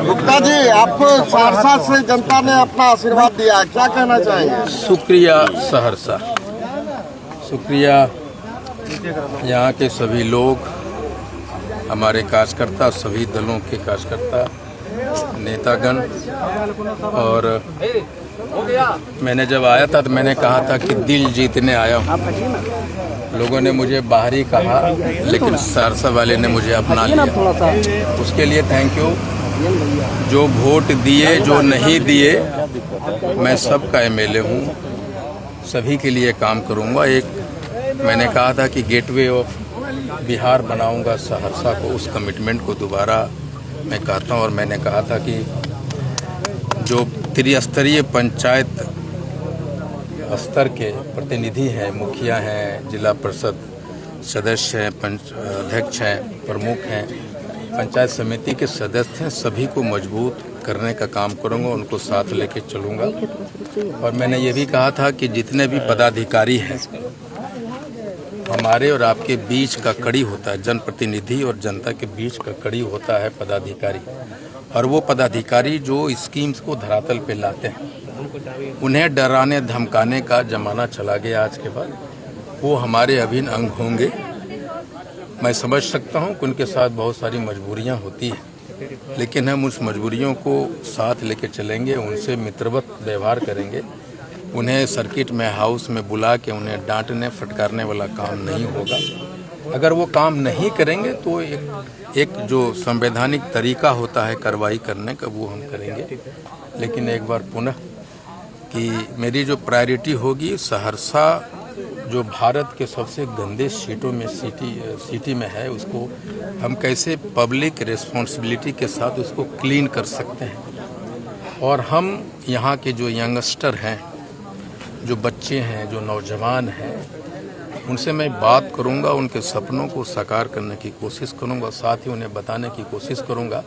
गुप्ता जी, आपको सहरसा से जनता ने अपना आशीर्वाद दिया, क्या कहना चाहेंगे? शुक्रिया सहरसा, शुक्रिया यहाँ के सभी लोग, हमारे कार्यकर्ता, सभी दलों के कार्यकर्ता, नेतागण। और मैंने जब आया था तो मैंने कहा था कि दिल जीतने आया हूँ। लोगों ने मुझे बाहरी कहा, लेकिन सहरसा वाले ने मुझे अपना लिया। उसके लिए थैंक यू। जो वोट दिए, जो नहीं दिए, मैं सबका एमएलए हूँ, सभी के लिए काम करूँगा। एक मैंने कहा था कि गेटवे ऑफ बिहार बनाऊँगा सहरसा को, उस कमिटमेंट को दोबारा मैं कहता हूँ। और मैंने कहा था कि जो त्रिस्तरीय पंचायत स्तर के प्रतिनिधि हैं, मुखिया हैं, जिला परिषद सदस्य हैं, अध्यक्ष हैं, प्रमुख हैं, पंचायत समिति के सदस्य हैं, सभी को मजबूत करने का काम करूंगा, उनको साथ लेके चलूंगा। और मैंने ये भी कहा था कि जितने भी पदाधिकारी हैं, हमारे और आपके बीच का कड़ी होता है, जनप्रतिनिधि और जनता के बीच का कड़ी होता है पदाधिकारी। और वो पदाधिकारी जो स्कीम्स को धरातल पे लाते हैं, उन्हें डराने धमकाने का जमाना चला गया आज के बाद, वो हमारे अभिन्न अंग होंगे। मैं समझ सकता हूँ कि उनके साथ बहुत सारी मजबूरियाँ होती हैं, लेकिन हम उस मजबूरियों को साथ लेके चलेंगे, उनसे मित्रवत व्यवहार करेंगे। उन्हें सर्किट में हाउस में बुला के उन्हें डांटने फटकारने वाला काम नहीं होगा। अगर वो काम नहीं करेंगे तो एक जो संवैधानिक तरीका होता है कार्रवाई करने का, वो हम करेंगे। लेकिन एक बार पुनः कि मेरी जो प्रायोरिटी होगी, सहरसा जो भारत के सबसे गंदे सीटों में सिटी में है, उसको हम कैसे पब्लिक रिस्पॉन्सिबिलिटी के साथ उसको क्लीन कर सकते हैं। और हम यहाँ के जो यंगस्टर हैं, जो बच्चे हैं, जो नौजवान हैं, उनसे मैं बात करूंगा, उनके सपनों को साकार करने की कोशिश करूंगा। साथ ही उन्हें बताने की कोशिश करूंगा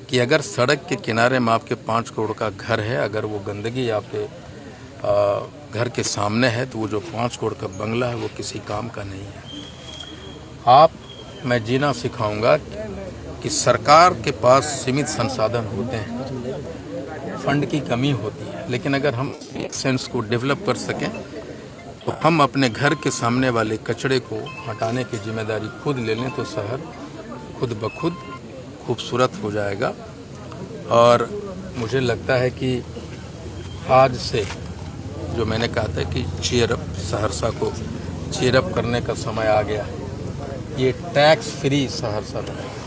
कि अगर सड़क के किनारे में आपके 5 करोड़ का घर है, अगर वो गंदगी आपके घर के सामने है, तो वो जो 5 करोड़ का बंगला है वो किसी काम का नहीं है। मैं जीना सिखाऊंगा कि सरकार के पास सीमित संसाधन होते हैं, फंड की कमी होती है, लेकिन अगर हम एक सेंस को डेवलप कर सकें तो हम अपने घर के सामने वाले कचरे को हटाने की जिम्मेदारी खुद ले लें तो शहर खुद ब खुद खूबसूरत हो जाएगा। और मुझे लगता है कि आज से जो मैंने कहा था कि चीयर अप, सहरसा को चीयर अप करने का समय आ गया है। ये टैक्स फ्री सहरसा बनेगा।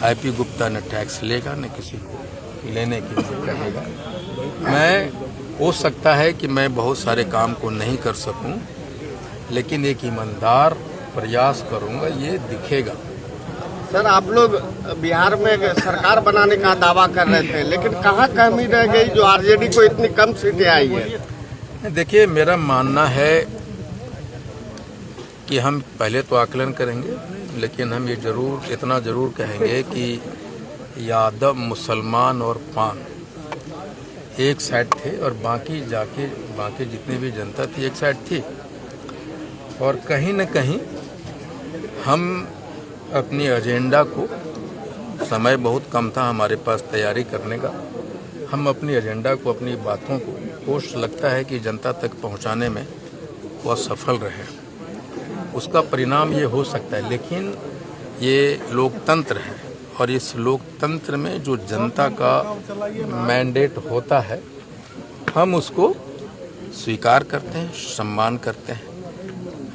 आईपी गुप्ता न टैक्स लेगा, न किसी को लेने के लिए कहेगा। हो सकता है कि मैं बहुत सारे काम को नहीं कर सकूं, लेकिन एक ईमानदार प्रयास करूंगा, ये दिखेगा। सर, आप लोग बिहार में सरकार बनाने का दावा कर रहे थे, लेकिन कहाँ कमी रह गई जो आरजेडी को इतनी कम सीटें आई है? देखिए, मेरा मानना है कि हम पहले तो आकलन करेंगे, लेकिन हम ये इतना जरूर कहेंगे कि यादव, मुसलमान और पान एक साइड थे और बाकी जितनी भी जनता थी एक साइड थी। और कहीं न कहीं हम अपनी एजेंडा को, समय बहुत कम था हमारे पास तैयारी करने का, हम अपनी एजेंडा को, अपनी बातों को लगता है कि जनता तक पहुंचाने में वो सफल रहे। उसका परिणाम ये हो सकता है, लेकिन ये लोकतंत्र है और इस लोकतंत्र में जो जनता का मैंडेट होता है, हम उसको स्वीकार करते हैं, सम्मान करते हैं।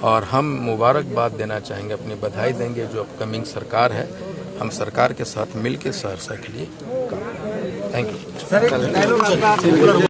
और हम मुबारकबाद देना चाहेंगे, अपनी बधाई देंगे जो अपकमिंग सरकार है। हम सरकार के साथ मिलकर सहरसा के लिए काम करेंगे। Thank you.